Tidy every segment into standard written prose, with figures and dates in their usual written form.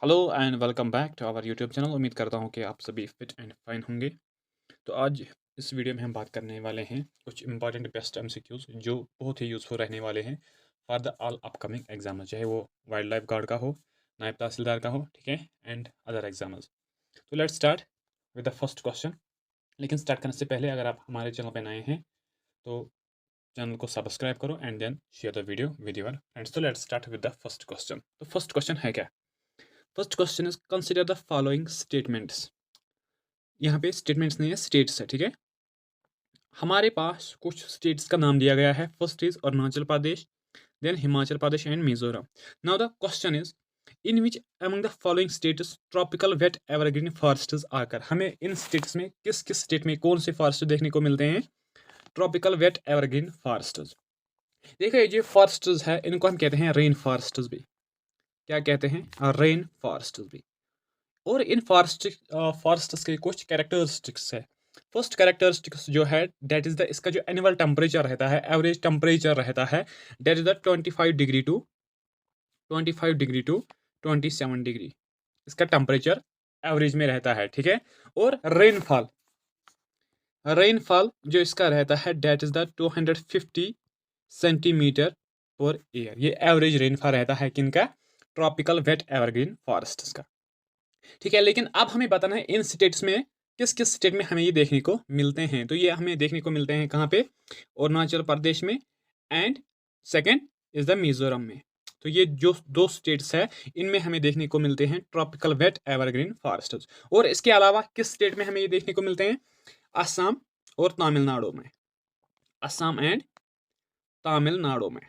Hello and welcome back to our YouTube channel. उम्मीद करता हूँ कि आप सभी फिट एंड फाइन होंगे। तो आज इस वीडियो में हम बात करने वाले हैं कुछ इंपॉर्टेंट बेस्ट एमसीक्यूज जो बहुत ही यूज़फुल रहने वाले हैं for the all upcoming exam, चाहे वो वाइल्ड लाइफ गार्ड का हो, नायब तहसीलदार का हो, ठीक है, एंड अदर एग्जाम्स। तो let's start with the first question. लेकिन स्टार्ट करने से पहले अगर आप हमारे चैनल पर नए हैं तो चैनल को सब्सक्राइब करो and then share the video with your friends. तो let's start with the first question. तो फर्स्ट क्वेश्चन है क्या? First question is consider the following statements. यहाँ पे स्टेटमेंट्स नहीं है, स्टेट्स है, ठीक है। हमारे पास कुछ स्टेट्स का नाम दिया गया है। First is Arunachal Pradesh, then Himachal Pradesh and Mizoram. Now the question is in which among the following states tropical wet evergreen forests आकर। हमें इन स्टेट्स में किस किस स्टेट में कौन से फॉरेस्ट देखने को मिलते हैं? Tropical wet evergreen forests. देखिए ये फॉरेस्ट्स है, इनको हम कहते हैं रेन फॉरेस्ट्स भी। क्या कहते हैं? रेन फॉरेस्ट्स भी। और इन फॉरेस्ट्स के कुछ कैरेक्टरिस्टिक्स है। फर्स्ट कैरेक्टरिस्टिक्स जो है डेट इज द, इसका जो एनुअल टेम्परेचर रहता है, एवरेज टेम्परेचर रहता है, that is the 25 degree to 27 degree. इसका टेम्परेचर एवरेज में रहता है, ठीक है। और रेनफॉल, रेनफॉल जो इसका रहता है that is the 250 centimetre per year. ये एवरेज रेनफॉल रहता है किनका? ट्रॉपिकल वेट एवरग्रीन फॉरेस्ट का, ठीक है। लेकिन अब हमें बताना है इन स्टेट्स में किस किस स्टेट में हमें ये देखने को मिलते हैं। तो ये हमें देखने को मिलते हैं कहाँ पे? अरुणाचल प्रदेश में and second is the Mizoram में। तो ये जो दो स्टेट्स है इनमें हमें देखने को मिलते हैं ट्रॉपिकल वेट एवरग्रीन फॉरेस्ट्स। और इसके अलावा किस स्टेट में हमें ये देखने को मिलते हैं? असम और तमिलनाडु में, असम एंड तमिलनाडु में,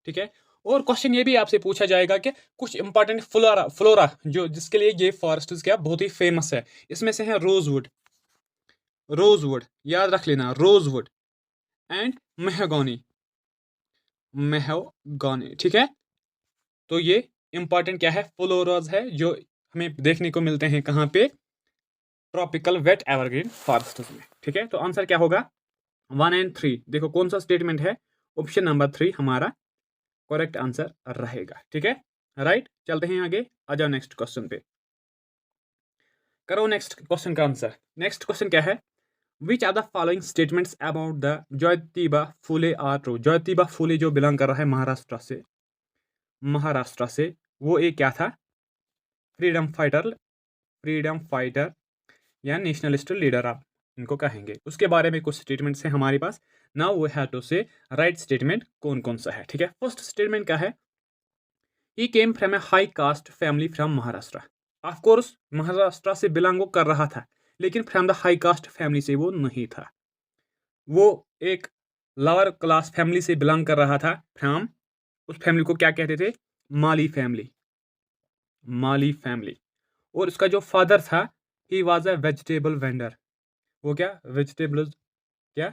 ठीक है। और क्वेश्चन ये भी आपसे पूछा जाएगा कि कुछ इंपॉर्टेंट फ्लोरा फ्लोरा जो जिसके लिए ये फॉरेस्ट क्या बहुत ही फेमस है। इसमें से है रोजवुड, रोजवुड याद रख लेना, रोजवुड एंड मेहगोनी, मेहगोनी, ठीक है। तो ये इंपॉर्टेंट क्या है? फ्लोराज है जो हमें देखने को मिलते हैं कहाँ पे? ट्रॉपिकल वेट एवरग्रीन फॉरेस्ट में, ठीक है। तो आंसर क्या होगा? 1 एंड 3। देखो कौन सा स्टेटमेंट है? ऑप्शन नंबर 3 हमारा करेक्ट आंसर रहेगा, ठीक है। राइट, चलते हैं आगे। आ जाओ नेक्स्ट क्वेश्चन पे, करो नेक्स्ट क्वेश्चन का आंसर। नेक्स्ट क्वेश्चन क्या है? Which are the following statements about the Jyotiba Phule are true. Jyotiba Phule जो बिलोंग कर रहा है महाराष्ट्र से, महाराष्ट्र से, वो एक क्या था? फ्रीडम फाइटर, फ्रीडम फाइटर या नेशनलिस्ट लीडर आप इनको कहेंगे। उसके बारे में कुछ स्टेटमेंट्स हैं हमारे पास। नाउ वी हैव टू से राइट स्टेटमेंट कौन कौन सा है, ठीक है। फर्स्ट स्टेटमेंट क्या है? He came from a high caste family from Maharashtra. Of course Maharashtra से बिलोंग वो कर रहा था, लेकिन from the high caste family से वो नहीं था। वो एक लोअर क्लास फैमिली से बिलोंग कर रहा था। फ्रॉम, उस फैमिली को क्या कहते थे? माली फैमिली, माली फैमिली। और उसका जो फादर था he was a vegetable vendor. वो क्या वेजिटेबल्स क्या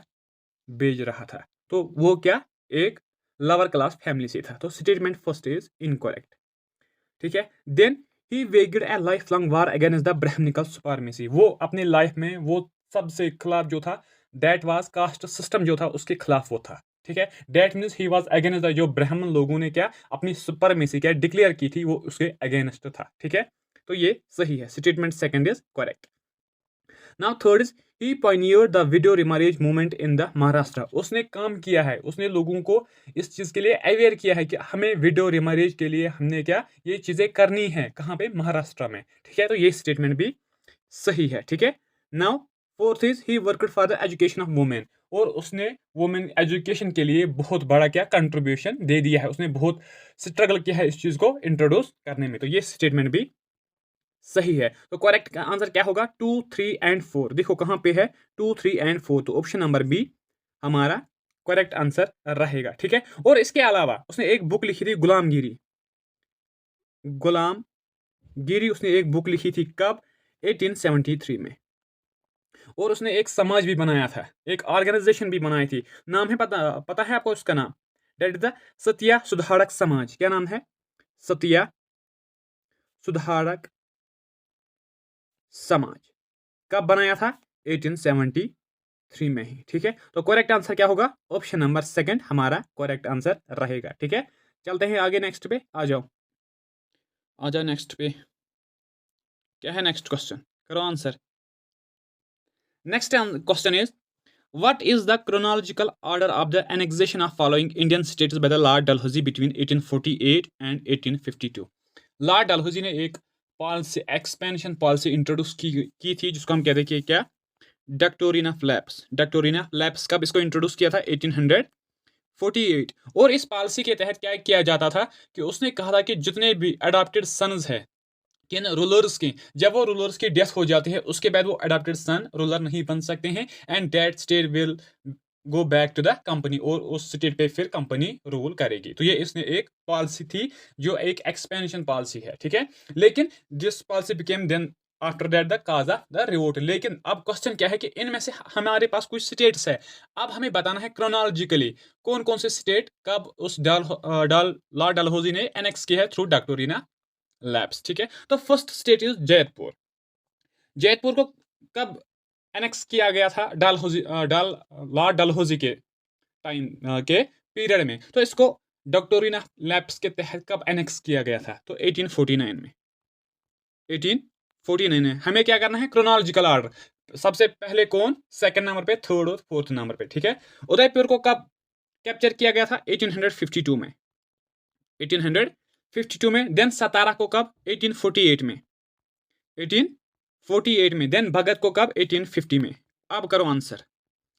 बेच रहा था। तो वो क्या एक लोअर क्लास फैमिली से था। तो स्टेटमेंट फर्स्ट इज इनकरेक्ट, ठीक है। Then he waged a life long war against the brahmanical supremacy. वो अपनी लाइफ में वो सबसे खिलाफ जो था, दैट वाज कास्ट सिस्टम जो था उसके खिलाफ वो था, ठीक है। That means he was against the, जो ब्राह्मण लोगों ने क्या अपनी सुपरमेसी क्या डिक्लेयर की थी, वो उसके अगेंस्ट था, ठीक है। तो ये सही है, statement second is correct. Now third is he pioneered the widow remarriage movement in the Maharashtra. उसने काम किया है, उसने लोगों को इस चीज के लिए अवेयर किया है कि हमें विडो रिमैरेज के लिए हमने क्या ये चीजें करनी है, कहाँ पे? महाराष्ट्र में, ठीक है। तो ये स्टेटमेंट भी सही है, ठीक है। Now fourth is he worked for the education of women. और उसने वुमेन एजुकेशन के लिए बहुत बड़ा क्या कंट्रीब्यूशन दे दिया है, उसने बहुत स्ट्रगल किया है इस चीज को इंट्रोड्यूस करने में। तो ये स्टेटमेंट भी सही है। तो करेक्ट आंसर क्या होगा? 2, 3 एंड 4। देखो कहाँ पे है 2, 3 एंड 4। तो ऑप्शन नंबर बी हमारा करेक्ट आंसर रहेगा, ठीक है। और इसके अलावा उसने एक बुक लिखी थी गुलामगिरी, गुलामगिरी उसने एक बुक लिखी थी कब? 1873 में। और उसने एक समाज भी बनाया था, एक ऑर्गेनाइजेशन भी बनाई थी। नाम है पता है आपको उसका नाम? डेट इज द सत्या सुधारक समाज। क्या नाम है? सत्या सुधारक समाज। कब बनाया था? 1873 में ही, ठीक है। तो करेक्ट आंसर क्या होगा? ऑप्शन नंबर सेकंड हमारा करेक्ट आंसर रहेगा, ठीक है। चलते हैं आगे नेक्स्ट पे, आ जाओ, आ जाओ नेक्स्ट पे। क्या है नेक्स्ट क्वेश्चन, करो answer. Next question is what is the chronological order of the annexation of following Indian states by the Lord Dalhousie between 1848 and 1852? Lord Dalhousie ने एक पॉलिसी, एक्सपेंशन पॉलिसी इंट्रोड्यूस की थी, जिसको हम कहते हैं क्या, डक्टोरिन ऑफ लैप्स। डक्टोरिन ऑफ लैप्स कब इसको इंट्रोड्यूस किया था, 1848। और इस पॉलिसी के तहत क्या किया जाता था कि उसने कहा था कि जितने भी अडॉप्टेड सन्स है किन रूलर्स की, जब वो रूलर्स की डेथ हो जाती है उसके बाद वो अडॉप्टेड सन रूलर नहीं बन सकते हैं, and that state will go back to the company, और उस स्टेट पे फिर कंपनी रूल करेगी। तो ये इसने एक पॉलिसी थी जो एक एक्सपेंशन पॉलिसी है, ठीक है। लेकिन this policy became then after that the cause of the revolt. लेकिन अब क्वेश्चन क्या है कि इनमें से हमारे पास कुछ स्टेट्स है, अब हमें बताना है क्रोनोलॉजिकली कौन कौन से स्टेट कब उस लॉर्ड डलहौजी ने एनेक्स किया है थ्रू डक्टोरिना लैब्स, ठीक है। तो first state is Jaipur. Jaipur को कब एनेक्स किया गया था, लॉर्ड डलहौजी के टाइम के पीरियड में। तो इसको डक्टोरिना लैब्स के तहत कब एनेक्स किया गया था, तो 1849 में। 1849 में हमें क्या करना है, क्रोनोलॉजिकल ऑर्डर, सबसे पहले कौन, सेकंड नंबर पे, थर्ड और फोर्थ नंबर पे, ठीक है। उदयपुर को कब कैप्चर किया गया था, 1852 में। 1852 में। देन सतारा को कब, 1848 में। 1848 में। देन भगत को कब, 1850 में। अब करो आंसर,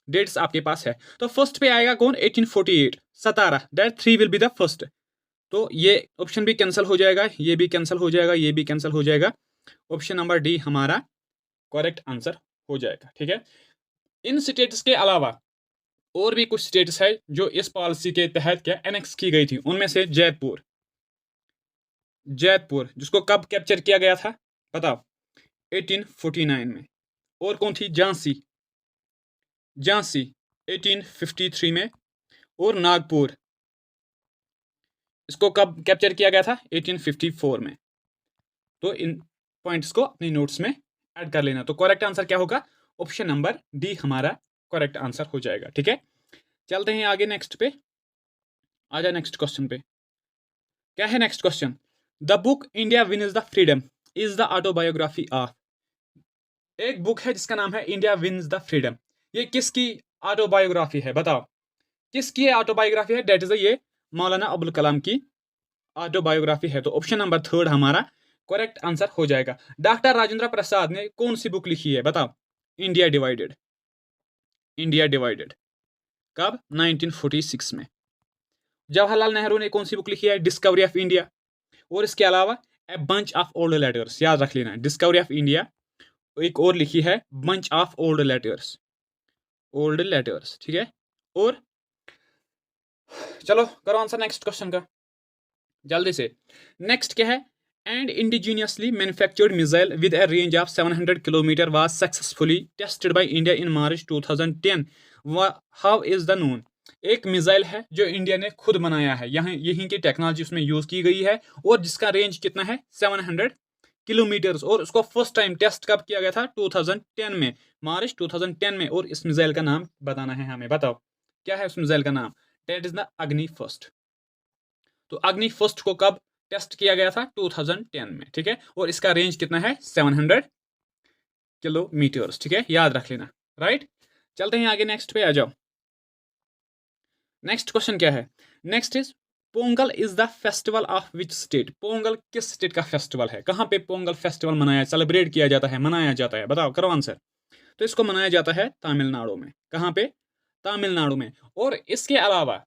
डेट्स आपके पास है। तो फर्स्ट पे आएगा कौन, 1848, Satara, that 3 will be the first. तो ये ऑप्शन भी कैंसिल हो जाएगा, ये भी कैंसिल हो जाएगा, ये भी कैंसिल हो जाएगा। ऑप्शन नंबर डी हमारा करेक्ट आंसर हो जाएगा, ठीक है। इन स्टेट्स के अलावा और भी कुछ स्टेट्स है जो इस पॉलिसी के तहत क्या एनेक्स की गई थी, उनमें से जयपुर, जिसको कब कैप्चर किया गया था बताओ, 1849 में। और कौन थी, झांसी, 1853 में। और नागपुर, इसको कब कैप्चर किया गया था, 1854 में। तो इन पॉइंट्स को अपनी नोट्स में ऐड कर लेना। तो करेक्ट आंसर क्या होगा, ऑप्शन नंबर डी हमारा करेक्ट आंसर हो जाएगा, ठीक है। चलते हैं आगे नेक्स्ट पे, आ जाए नेक्स्ट क्वेश्चन पे। क्या है next question, the book India wins the freedom is the autobiography of. एक बुक है जिसका नाम है इंडिया विन्स द फ्रीडम, ये किसकी ऑटोबायोग्राफी है बताओ, किसकी ऑटोबायोग्राफी है, डेट इज ये मौलाना अबुल कलाम की ऑटोबायोग्राफी है। तो ऑप्शन नंबर थर्ड हमारा करेक्ट आंसर हो जाएगा। डॉक्टर राजेंद्र प्रसाद ने कौन सी बुक लिखी है बताओ, इंडिया डिवाइडेड। इंडिया डिवाइडेड कब, 1946 में। जवाहरलाल नेहरू ने कौन सी बुक लिखी है, डिस्कवरी ऑफ इंडिया। और इसके अलावा a bunch of old letters, याद रख लेना, डिस्कवरी ऑफ इंडिया, एक और लिखी है बंच ऑफ ओल्ड लेटर्स, ठीक है। और चलो करो आंसर नेक्स्ट क्वेश्चन का जल्दी से। नेक्स्ट क्या है, and indigenously manufactured missile with A range of 700 kilometre was successfully tested by India in March 2010। How is the known. एक मिसाइल है जो इंडिया ने खुद बनाया है, यहाँ यहीं की टेक्नोलॉजी उसमें यूज की गई है, और जिसका रेंज कितना है, 700 किलोमीटर्स। और उसको फर्स्ट टाइम टेस्ट कब किया गया था, 2010 में, मार्च 2010 में। और इस मिसाइल का नाम बताना है हमें, बताओ क्या है उस मिसाइल का नाम, डेट इज द अग्नि फर्स्ट। तो अग्नि फर्स्ट को कब टेस्ट किया गया था, 2010 में, ठीक है। और इसका रेंज कितना है, 700 किलोमीटर्स, ठीक है, याद रख लेना, राइट। चलते हैं आगे नेक्स्ट पे आ जाओ। नेक्स्ट क्वेश्चन क्या है, next is Pongal is the festival of which state. Pongal किस स्टेट का फेस्टिवल है, कहां पे पोंगल फेस्टिवल मनाया, सेलिब्रेट किया जाता है, मनाया जाता है, बताओ करो आंसर। तो इसको मनाया जाता है तमिलनाडु में। कहां पे, तमिलनाडु में। और इसके अलावा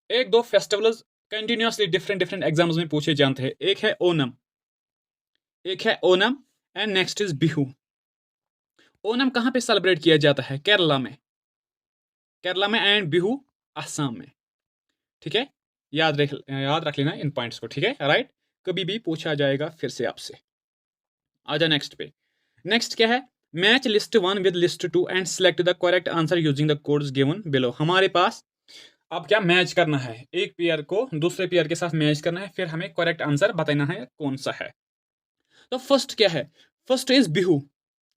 एक दो फेस्टिवल्स कंटिन्यूसली डिफरेंट एग्जाम्स में पूछे जाते हैं। एक है Onam, and next is Bihu. Onam कहां पे सेलिब्रेट किया जाता है, केरला में, एंड बिहू असम में, ठीक है। याद रख लेना इन पॉइंट्स को, ठीक है, राइट। कभी भी पूछा जाएगा फिर से आपसे। आजा नेक्स्ट पे। नेक्स्ट क्या है, match list 1 with list 2 and select the correct answer using the codes given below. हमारे पास अब क्या मैच करना है, एक पेयर को दूसरे पेयर के साथ मैच करना है, फिर हमें करेक्ट आंसर बताना है कौन सा है। तो फर्स्ट क्या है, फर्स्ट इज बिहू,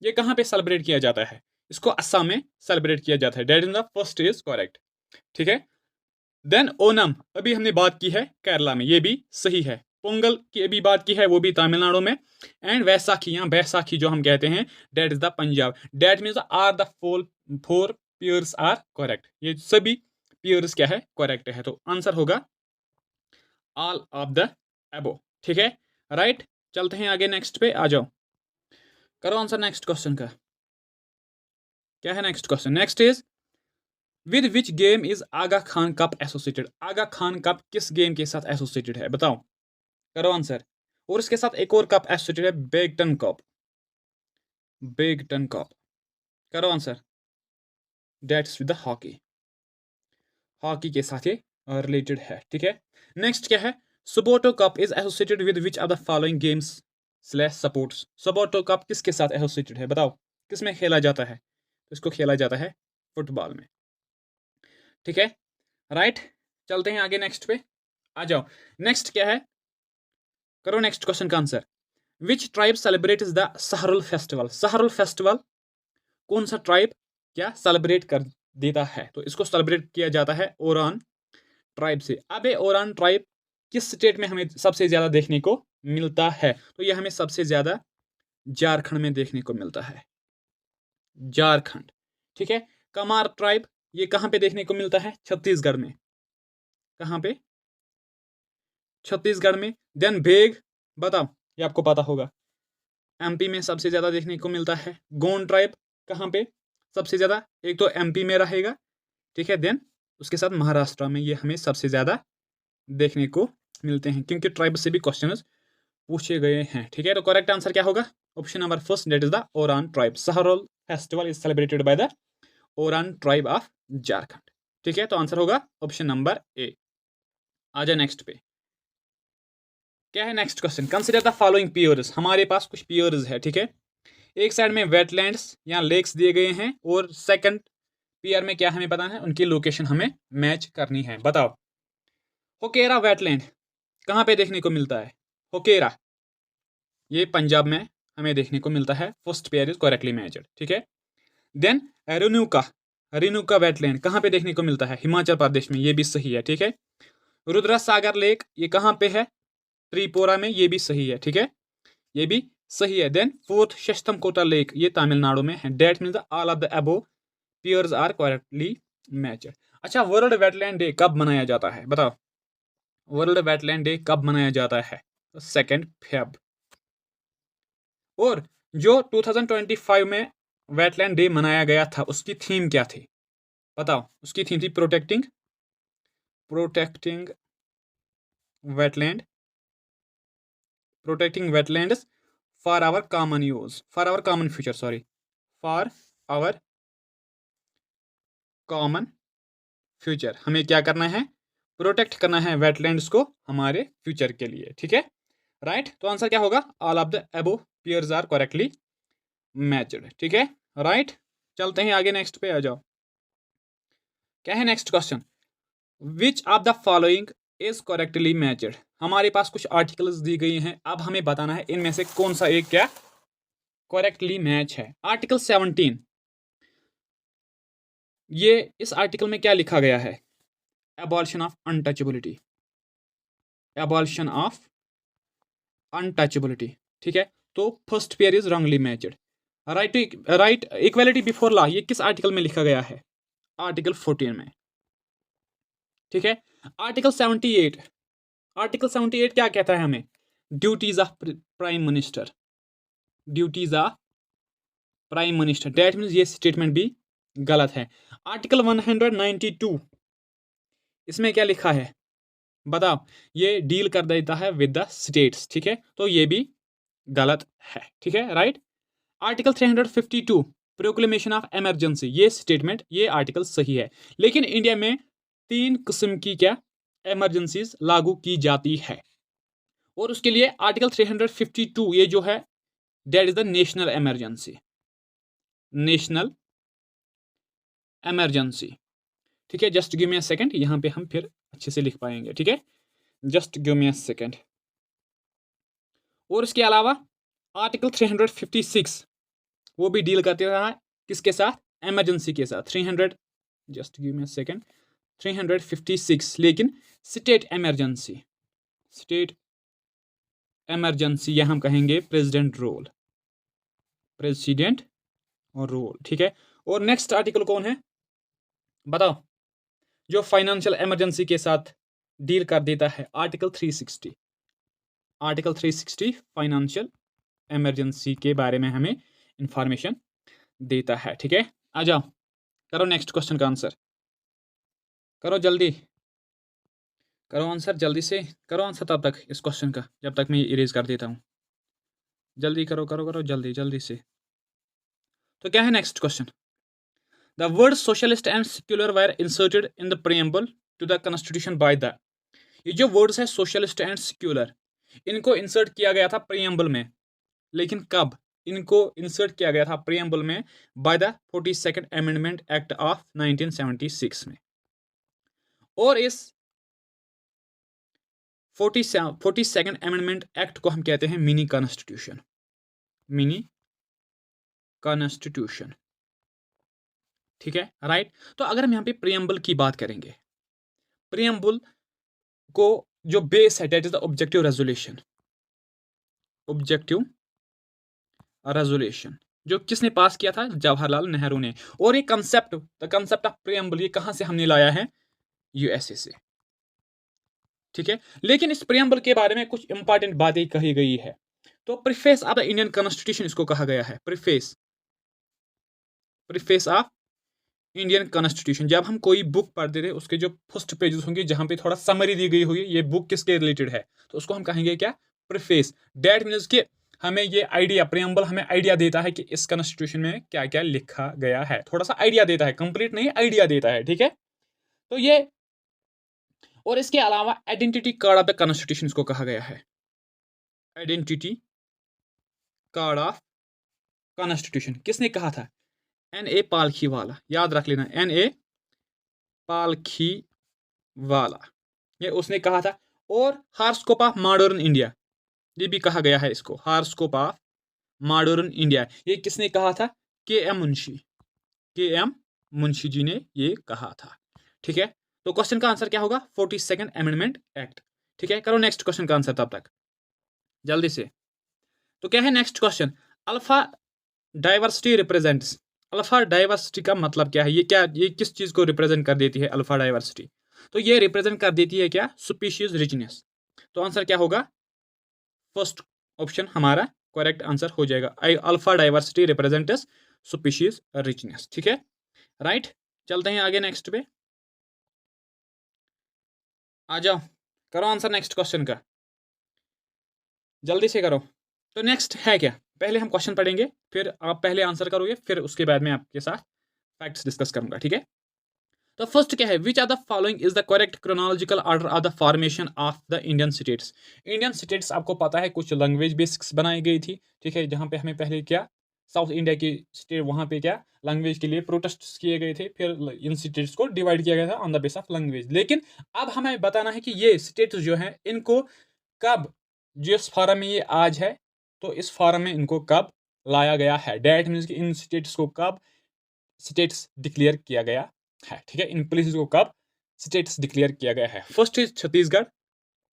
ये कहां पे सेलिब्रेट किया जाता है, इसको असम में सेलिब्रेट किया जाता है, that is the first is correct, ठीक है। देन ओनम अभी हमने बात की है केरला में, ये भी सही है, पोंगल की भी बात की है, वो भी तमिलनाडु में। एंड वैसाखी या बैसाखी जो हम कहते हैं, that is the Punjab. That means are the four pairs are correct. ये सभी पेयर्स क्या है, करेक्ट है। तो आंसर होगा ऑल ऑफ द अबो। ठीक है, राइट। चलते हैं आगे, नेक्स्ट पे आ जाओ, करो आंसर नेक्स्ट क्वेश्चन का। क्या है next question? Next is with which game is Aga Khan cup associated? Aga Khan cup किस गेम के साथ एसोसिएटेड है, बताओ, करो आंसर। और इसके साथ एक और कप एसोसिएटेड है, बेगटन कप। बेगटन कप, करो answer. That's with the hockey. Hockey के साथ ये रिलेटेड है। ठीक है, नेक्स्ट क्या है? Subroto cup is associated with which of the following games slash sports? Subroto cup किसके साथ एसोसिएटेड है, बताओ, किस में खेला जाता है? तो इसको खेला जाता है फुटबॉल में। ठीक है, राइट। चलते हैं आगे नेक्स्ट पे, आ जाओ। नेक्स्ट क्या है, करो नेक्स्ट क्वेश्चन का answer. Which tribe celebrates the Sarhul festival? Sarhul festival कौन सा ट्राइब क्या सेलिब्रेट कर देता है? तो इसको सेलिब्रेट किया जाता है ओरान ट्राइब से। अब ये ओरान ट्राइब किस स्टेट में हमें सबसे ज्यादा देखने को मिलता है? तो ये हमें सबसे ज्यादा झारखंड में देखने को मिलता है, झारखंड। ठीक है, कमार ट्राइब ये कहां पे देखने को मिलता है? छत्तीसगढ़ में। कहां पे? छत्तीसगढ़ में। देन भेग, बताओ, ये आपको पता होगा, एमपी में सबसे ज्यादा देखने को मिलता है। गोंड ट्राइब कहां पे सबसे ज्यादा? एक तो एमपी में रहेगा, ठीक है, देन उसके साथ महाराष्ट्र में ये हमें सबसे ज्यादा देखने को मिलते हैं, क्योंकि ट्राइब से भी क्वेश्चंस पूछे गए हैं। ठीक है, तो करेक्ट आंसर क्या होगा? Option number first, that is the Oraon tribe. Sarhul festival is celebrated by the Oraon tribe of Jharkhand. ठीक है, तो आंसर होगा ऑप्शन नंबर ए। आ जाए नेक्स्ट पे, क्या है next question? Consider the following pairs. हमारे पास कुछ पियर्स है, ठीक है। एक साइड में वेटलैंड्स या लेक्स दिए गए हैं, और सेकंड पियर में क्या हमें पता है, उनकी लोकेशन हमें मैच करनी है। बताओ, होकेरा वेटलैंड कहां पे देखने को मिलता है? होकेरा ये पंजाब में हमें देखने को मिलता है। First pair is correctly matched. ठीक है, देन रेणुका, रेणुका वेटलैंड कहां पे देखने को मिलता है? हिमाचल प्रदेश में, ये भी सही है। ठीक है, रुद्र सागर लेक ये कहां पे है? त्रिपुरा में, ये भी सही है। ठीक है, ये भी सही है। Then fourth Sasthamcotta lake ये तमिलनाडु में है। That means all of the above pairs are correctly matched. अच्छा, वर्ल्ड वेटलैंड डे कब मनाया जाता है, बताओ? वर्ल्ड वेटलैंड डे कब मनाया जाता है? 2 फेब। और जो 2025 में वेटलैंड डे मनाया गया था, उसकी थीम क्या थी, बताओ? उसकी थीम थी protecting wetland, protecting wetlands for our common use, for our common future, sorry, for our common future. हमें क्या करना है? प्रोटेक्ट करना है वेटलैंड्स को हमारे फ्यूचर के लिए। ठीक है, राइट। तो आंसर क्या होगा? All of the above pairs are correctly matched. ठीक है, राइट। चलते हैं आगे, नेक्स्ट पे आ जाओ। क्या है next question? Which of the following is correctly matched? हमारे पास कुछ आर्टिकल्स दी गई हैं, अब हमें बताना है इनमें से कौन सा एक क्या करेक्टली मैच है। आर्टिकल 17, ये इस आर्टिकल में क्या लिखा गया है? Abolition of untouchability, abolition of untouchability. ठीक है, तो first pair is wrongly matched. Right equality before law ये किस आर्टिकल में लिखा गया है? आर्टिकल 14 में। ठीक है, आर्टिकल 78, आर्टिकल 78 क्या कहता है हमें? Duties of prime minister, duties of prime minister. That means ये स्टेटमेंट भी गलत है। आर्टिकल 192 इसमें क्या लिखा है, बताओ? ये डील कर देता है विद द स्टेट्स। ठीक है, तो ये भी गलत है। ठीक है, right. Article 352 proclamation of emergency, ये स्टेटमेंट, ये आर्टिकल सही है। लेकिन इंडिया में 3 किस्म की क्या इमरजेंसीज लागू की जाती है, और उसके लिए आर्टिकल 352 ये जो है, that is the national emergency, national emergency. ठीक है, just give me a second, यहां पे हम फिर अच्छे से लिख पाएंगे। ठीक है, just give me a second. और इसके अलावा आर्टिकल 356 वो भी डील करते रहा है किसके साथ? इमरजेंसी के साथ। 300, just give me a second, 356, लेकिन स्टेट इमरजेंसी, स्टेट इमरजेंसी, या हम कहेंगे प्रेसिडेंट रोल, प्रेसिडेंट और रोल, ठीक है। और नेक्स्ट आर्टिकल कौन है बताओ, जो फाइनेंशियल इमरजेंसी के साथ डील कर देता है? आर्टिकल 360, आर्टिकल 360 फाइनेंशियल इमरजेंसी के बारे में हमें इंफॉर्मेशन देता है, ठीक है। आ जाओ, करो नेक्स्ट क्वेश्चन का आंसर, करो जल्दी, करो आंसर, जल्दी से करो आंसर तब तक इस क्वेश्चन का, जब तक मैं इरेज कर देता हूँ। जल्दी करो करो करो, जल्दी जल्दी से। तो क्या है next question? The word socialist and secular were inserted in the preamble to the constitution by the, ये जो वर्ड्स है सोशलिस्ट एंड सेक्युलर, इनको इंसर्ट किया गया था प्रीएम्बल में, लेकिन कब इनको इंसर्ट किया गया था प्रीएम्बल में? By the 42nd amendment act of 1976 में। और इस 42nd अमेंडमेंट एक्ट को हम कहते हैं मिनी कॉन्स्टिट्यूशन, मिनी कॉन्स्टिट्यूशन, ठीक है, राइट। तो अगर हम यहाँ पे प्रीएम्बल की बात करेंगे, प्रीएम्बल को जो बेस है that is the objective resolution, objective resolution, जो किसने पास किया था? जवाहरलाल नेहरू ने। और ये concept, the concept of preamble, ये कहां से हमने लाया है? यूएसए से, ठीक है। लेकिन इस प्रीएम्बल के बारे में कुछ इंपॉर्टेंट बातें कही गई है। तो preface of the Indian constitution इसको कहा गया है, preface, preface of Indian constitution. जब हम कोई बुक पढ़ते थे, उसके जो फर्स्ट पेजेस होंगे जहां पे थोड़ा समरी दी गई होगी, ये बुक किसके रिलेटेड है, तो उसको हम कहेंगे क्या? प्रीफेस। दैट मीन्स कि हमें ये आइडिया, प्रीएम्बल हमें आइडिया देता है कि इस कॉन्स्टिट्यूशन में क्या क्या लिखा गया है, थोड़ा सा आइडिया देता है, कंप्लीट नहीं, आइडिया देता है, ठीक है। तो ये, और इसके अलावा identity card of the constitution इसको कहा गया है, आइडेंटिटी कार्ड ऑफ कॉन्स्टिट्यूशन। किसने कहा था? N.A. पालखी वाला, याद रख लेना, N.A. पालखी वाला, ये उसने कहा था। और हार्सकोप ऑफ मॉडर्न इंडिया, ये भी कहा गया है इसको, हार्सकोप ऑफ मॉडर्न इंडिया, ये किसने कहा था? K.M. मुंशी, K.M. मुंशी जी ने ये कहा था, ठीक है। तो क्वेश्चन का आंसर क्या होगा? 42nd अमेंडमेंट एक्ट, ठीक है। करो नेक्स्ट क्वेश्चन का आंसर तब तक जल्दी से। तो क्या है next question? Alpha diversity represents, alpha diversity का मतलब क्या है? ये क्या, ये किस चीज को रिप्रेजेंट कर देती है अल्फा डाइवर्सिटी? तो ये रिप्रेजेंट कर देती है क्या? Species richness. तो आंसर क्या होगा? फर्स्ट ऑप्शन हमारा करेक्ट आंसर हो जाएगा, alpha diversity represents species richness, ठीक है, राइट। चलते हैं आगे नेक्स्ट पे, आ जाओ, करो आंसर नेक्स्ट क्वेश्चन का, जल्दी से करो। तो नेक्स्ट है क्या? पहले हम क्वेश्चन पढ़ेंगे, फिर आप पहले आंसर करोगे, फिर उसके बाद में आपके साथ फैक्ट्स डिस्कस करूंगा, ठीक है। तो फर्स्ट क्या है? Which are the following is the correct chronological order of the formation of the Indian states? Indian states आपको पता है कुछ लैंग्वेज बेसिक्स बनाई गई थी, ठीक है, जहां पे हमें पहले क्या, साउथ इंडिया की स्टेट, वहां पे क्या लैंग्वेज के लिए प्रोटेस्ट किए गए थे, फिर इन स्टेट्स को डिवाइड किया गया था on the base of language. लेकिन अब हमें बताना है कि ये स्टेट्स जो हैं, इनको कब, जिस फॉर्म में ये आज है, तो इस फॉर्म में इनको कब लाया गया है? डेट मीन्स कि इन स्टेट्स को कब स्टेट्स डिक्लेयर किया गया है, ठीक है, इन प्लेसेस को कब स्टेट्स डिक्लेयर किया गया है? First is Chhattisgarh,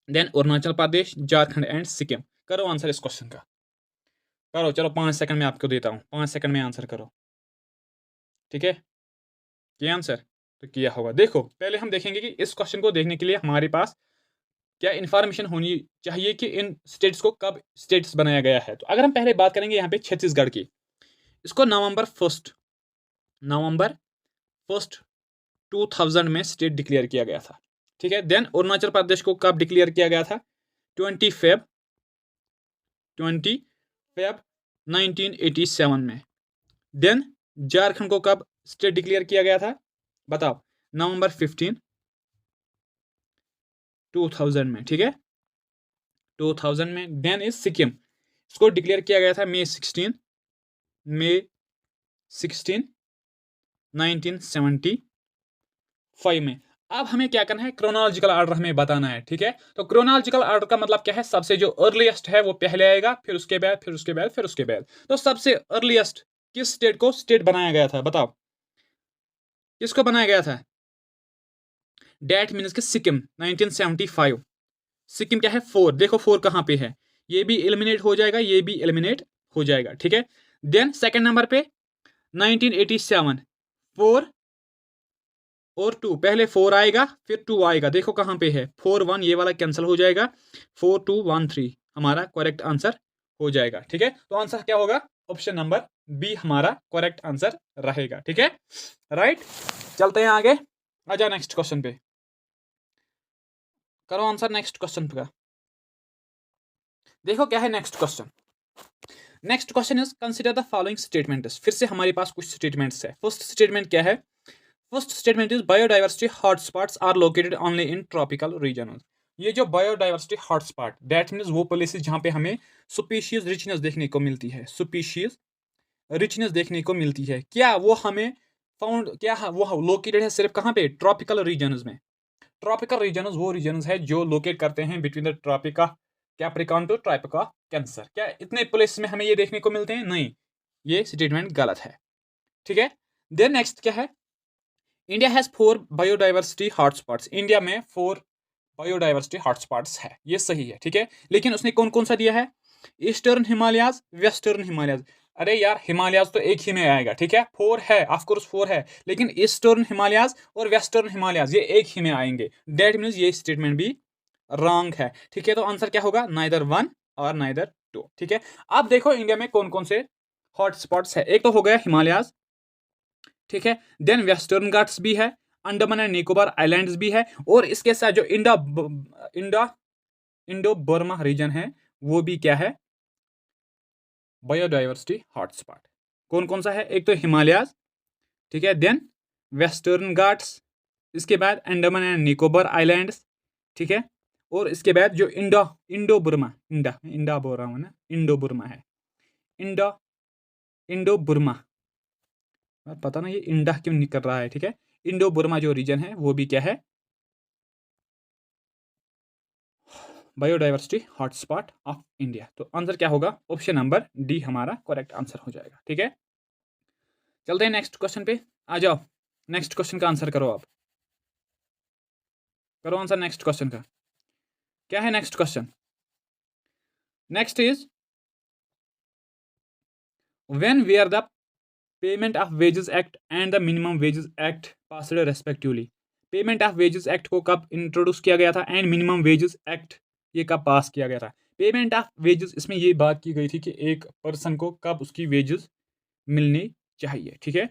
then Arunachal Pradesh, Jharkhand and Sikkim. करो आंसर इस क्वेश्चन का, करो, चलो 5 सेकंड में आपको देता हूँ, 5 सेकंड में आंसर करो, ठीक है। किया आंसर? तो किया होगा। देखो, पहले हम देखेंगे कि इस क्वेश्चन को देखने के लिए हमारे पास क्या इन्फॉर्मेशन होनी चाहिए कि इन स्टेट्स को कब स्टेट्स बनाया गया है। तो अगर हम पहले बात करेंगे यहाँ पे छत्तीसगढ़ की, इसको नवंबर फर्स्ट 2000 में स्टेट डिक्लेयर किया गया था, ठीक है। देन अरुणाचल प्रदेश को कब डिक्लेयर किया गया था? 20 फेब 1987 में। देन झारखंड को कब स्टेट डिक्लेयर किया गया था? बताओ, नवंबर 15 2000 में, ठीक है, 2000 में। देन इज सिक्किम, इसको डिक्लेयर किया गया था May 16 1975 में। अब हमें क्या करना है? क्रोनोलॉजिकल ऑर्डर हमें बताना है, ठीक है। तो क्रोनोलॉजिकल ऑर्डर का मतलब क्या है? सबसे जो अर्लीस्ट है वो पहले आएगा, फिर उसके बाद, फिर उसके बाद, फिर उसके बाद। तो सबसे अर्लीस्ट किस स्टेट को स्टेट बनाया गया था? बताओ, किसको बनाया गया था? डेट मीन्स कि सिक्किम 1975। सिक्किम क्या है? 4, देखो 4 कहां पे है, ये भी एलिमिनेट हो जाएगा, ये भी एलिमिनेट हो जाएगा, ठीक है। देन सेकंड नंबर पे 1987, 4 और 2, पहले 4 आएगा फिर 2 आएगा, देखो कहाँ पे है, 4 1 ये वाला कैंसिल हो जाएगा, 4 2 1 3 हमारा करेक्ट आंसर हो जाएगा, ठीक है। तो आंसर क्या होगा, ऑप्शन नंबर बी हमारा करेक्ट आंसर रहेगा, ठीक है, राइट। चलते हैं आगे, आ जाओ नेक्स्ट क्वेश्चन पे, करो आंसर नेक्स्ट क्वेश्चन का। देखो क्या है next question. Next question is consider the following statements. फिर से हमारे पास कुछ स्टेटमेंट्स है। फर्स्ट स्टेटमेंट क्या है, first statement is biodiversity hotspots are located only in tropical region. ये जो बायोडाइवर्सिटी हॉटस्पॉट दैट मीन्स वो प्लेसेस जहाँ पे हमें स्पीशीज रिचनेस देखने को मिलती है, स्पीशीज रिचनेस देखने को मिलती है, क्या वो हमें फाउंड, क्या वो लोकेटेड है सिर्फ कहाँ पे, ट्रॉपिकल रीजन्स में। ट्रॉपिकल रीजन्स वो रीजन्स है जो लोकेट करते हैं between the tropic of Capricorn to tropic of Cancer. क्या इतने प्लेस में हमें ये देखने को मिलते हैं, नहीं, ये स्टेटमेंट गलत है, ठीक है। देन नेक्स्ट क्या है, India has 4 biodiversity hotspots. India में 4 बायोडाइवर्सिटी हॉटस्पॉट्स है, ये सही है, ठीक है। लेकिन उसने कौन कौन सा दिया है, ईस्टर्न हिमालयाज, वेस्टर्न हिमालयाज। अरे यार हिमालयाज तो एक ही में आएगा, ठीक है, 4 है, ऑफकोर्स 4 है, लेकिन ईस्टर्न हिमालयाज और वेस्टर्न हिमालयाज ये एक ही में आएंगे। दैट मीन्स ये स्टेटमेंट भी रॉन्ग है, ठीक है। तो आंसर क्या होगा, नाइदर 1 और नाइदर 2, ठीक है। अब देखो इंडिया में कौन कौन से हॉटस्पॉट्स है, एक तो हो गया हिमालयाज, ठीक है। देन वेस्टर्न घाट्स भी है, अंडमान एंड निकोबार आइलैंड्स भी है, और इसके साथ जो इंडो बर्मा रीजन है वो भी क्या है, बायोडाइवर्सिटी हॉटस्पॉट। कौन कौन सा है, एक तो हिमालयाज, ठीक है, देन वेस्टर्न घाट्स, इसके बाद अंडमान एंड निकोबार आइलैंड्स, ठीक है, और इसके बाद जो इंडो बुर्मा, इंडा बोल रहा हूँ ना, इंडो बुर्मा है, इंडो बुर्मा, पता ना ये इंडा क्यों निकल रहा है, ठीक है। इंडो बुर्मा जो रीजन है वो भी क्या है, बायोडाइवर्सिटी हॉटस्पॉट ऑफ इंडिया। तो आंसर क्या होगा, ऑप्शन नंबर डी हमारा करेक्ट आंसर हो जाएगा, ठीक है। चलते हैं नेक्स्ट क्वेश्चन पे, आ जाओ नेक्स्ट क्वेश्चन का आंसर करो, आप करो आंसर नेक्स्ट क्वेश्चन का। क्या है next question, next is when were the payment of wages act and the minimum wages act passed respectively. Payment of wages act को कब इंट्रोड्यूस किया गया था एंड मिनिमम वेजेस एक्ट ये कब पास किया गया था। पेमेंट ऑफ वेजेस, इसमें ये बात की गई थी कि एक पर्सन को कब उसकी वेजेस मिलनी चाहिए, ठीक है,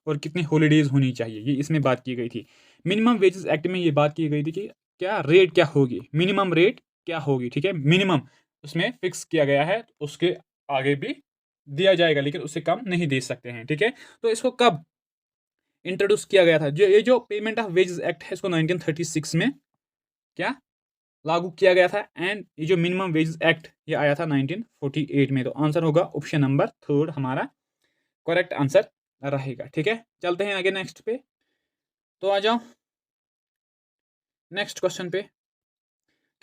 और कितनी हॉलीडेज होनी चाहिए, ये इसमें बात की गई थी। मिनिमम वेजेस एक्ट में ये बात की गई थी कि क्या रेट क्या होगी, मिनिमम रेट क्या होगी, ठीक है, मिनिमम उसमें फिक्स किया गया है, उसके आगे भी दिया जाएगा लेकिन उससे कम नहीं दे सकते हैं, ठीक है। तो इसको कब इंट्रोड्यूस किया गया था, जो ये जो पेमेंट ऑफ वेजेस एक्ट है इसको 1936 में क्या लागू किया गया था, एंड ये जो मिनिमम वेजेस एक्ट ये आया था 1948 में। तो आंसर होगा ऑप्शन नंबर 3 हमारा करेक्ट आंसर रहेगा, ठीक है। चलते हैं आगे नेक्स्ट पे, तो आ जाओ नेक्स्ट क्वेश्चन पे।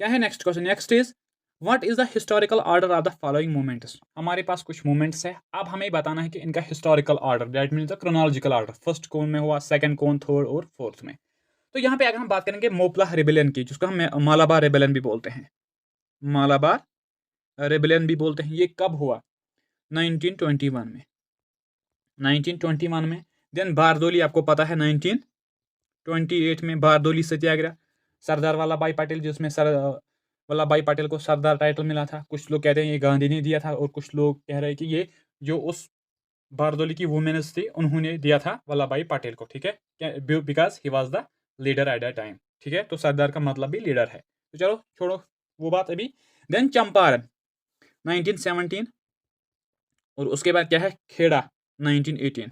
क्या है next question, next is what is the historical order of the following movements. हमारे पास कुछ मूवमेंट्स है, अब हमें बताना है कि इनका historical order, that means the chronological order, first कौन में हुआ, सेकंड कौन, थर्ड और फोर्थ में। तो यहाँ पे अगर हम बात करेंगे मोपला रेबेलियन की, जिसको हम मालाबार रेबेलियन भी बोलते हैं, मालाबार रेबेलियन भी बोलते हैं, ये कब हुआ, 1921 में, 1921 में। देन बारदोली आपको पता है 1928 में बारदोली सत्याग्रह, सरदार वल्लभ भाई पटेल, जिसमें वल्लभ भाई पटेल को सरदार टाइटल मिला था। कुछ लोग कहते हैं ये गांधी ने दिया था और कुछ लोग कह रहे हैं कि ये जो उस बारदोली की वुमेन्स थी उन्होंने दिया था वल्लभ भाई पटेल को, ठीक है, because he was the leader at the time, ठीक है। तो सरदार का मतलब भी लीडर है, तो चलो छोड़ो वो बात अभी। देन चंपारण 1917, और उसके बाद क्या है, खेड़ा 1918।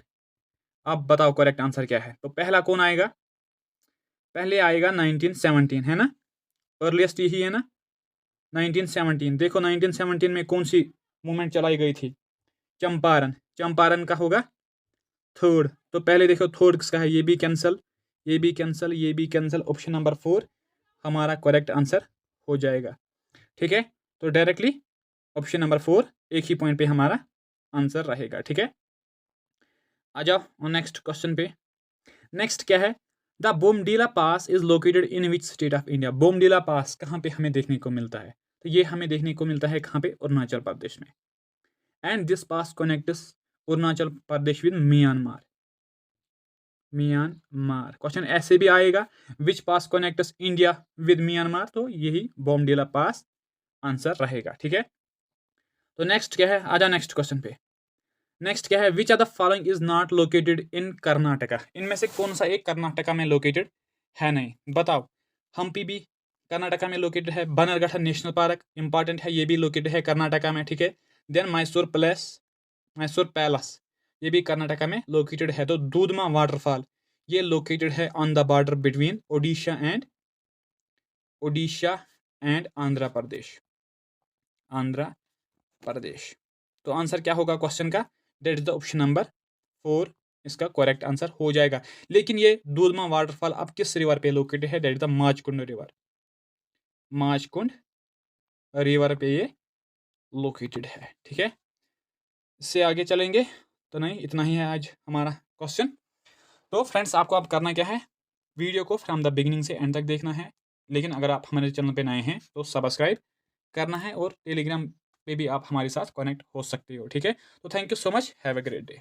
अब बताओ करेक्ट आंसर क्या है, तो पहला कौन आएगा, पहले आएगा 1917 है ना, अर्लीस्ट यही है ना 1917। देखो 1917 में कौन सी मूवमेंट चलाई गई थी, चंपारण, चंपारण का होगा थर्ड। तो पहले देखो थर्ड किसका है, ये भी कैंसल, ये भी कैंसल, ये भी कैंसल, ऑप्शन नंबर 4 हमारा करेक्ट आंसर हो जाएगा, ठीक है। तो डायरेक्टली ऑप्शन नंबर 4 एक ही पॉइंट पे हमारा आंसर रहेगा, ठीक है। आ जाओ नेक्स्ट क्वेश्चन पे। नेक्स्ट क्या है, the Bomdila pass is located in which state of India. Bomdila pass कहाँ पे हमें देखने को मिलता है, तो ये हमें देखने को मिलता है कहाँ पे, अरुणाचल प्रदेश में। And this pass connects Arunachal Pradesh with Myanmar. Myanmar question ऐसे भी आएगा, विच पास कनेक्ट्स इंडिया विद म्यांमार, तो यही बॉमडिला पास आंसर रहेगा। ठीक है, तो नेक्स्ट क्या है, आजा नेक्स्ट क्वेश्चन पे। नेक्स्ट क्या है, which are the following is not located in Karnataka. इनमें से कौन सा एक कर्नाटका में लोकेटेड है नहीं, बताओ। हम्पी भी कर्नाटका में लोकेटेड है, बन्नरघट्टा नेशनल पार्क इंपॉर्टेंट है, ये भी लोकेटेड है कर्नाटका में। ठीक है, देन मैसूर पैलेस ये भी कर्नाटका में लोकेटेड है। तो दूधमा वाटरफॉल ये लोकेटेड है on the border between Odisha and Andhra Pradesh. तो आंसर क्या होगा क्वेश्चन का, that is the option number 4 इसका करेक्ट आंसर हो जाएगा। लेकिन ये दूधमा वाटरफॉल अब किस रिवर पे लोकेटेड है, that is the Machkund river पे ये लोकेटेड है। ठीक है, इससे आगे चलेंगे तो नहीं, इतना ही है आज हमारा क्वेश्चन। तो फ्रेंड्स आपको अब करना क्या है, वीडियो को फ्रॉम द बिगिनिंग से एंड तक देखना है। लेकिन अगर आप हमारे चैनल पे नए हैं तो सब्सक्राइब करना है, और टेलीग्राम पे भी आप हमारे साथ कनेक्ट हो सकते हो। ठीक है, तो thank you so much, have a great day.